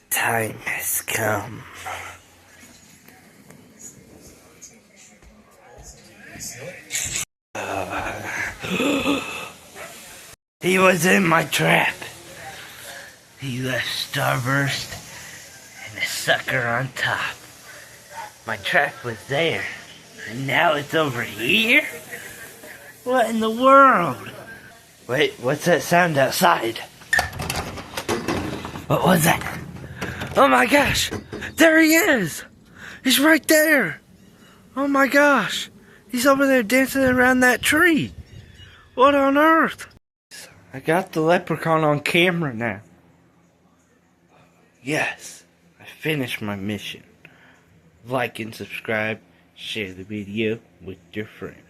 Time has come. He was in my trap. He left Starburst and a sucker on top. My trap was there, and now it's over here? What in the world? Wait, what's that sound outside? What was that? Oh my gosh! There he is! He's right there! Oh my gosh! He's over there dancing around that tree! What on earth? I got the leprechaun on camera now. Yes, I finished my mission. Like and subscribe, share the video with your friends.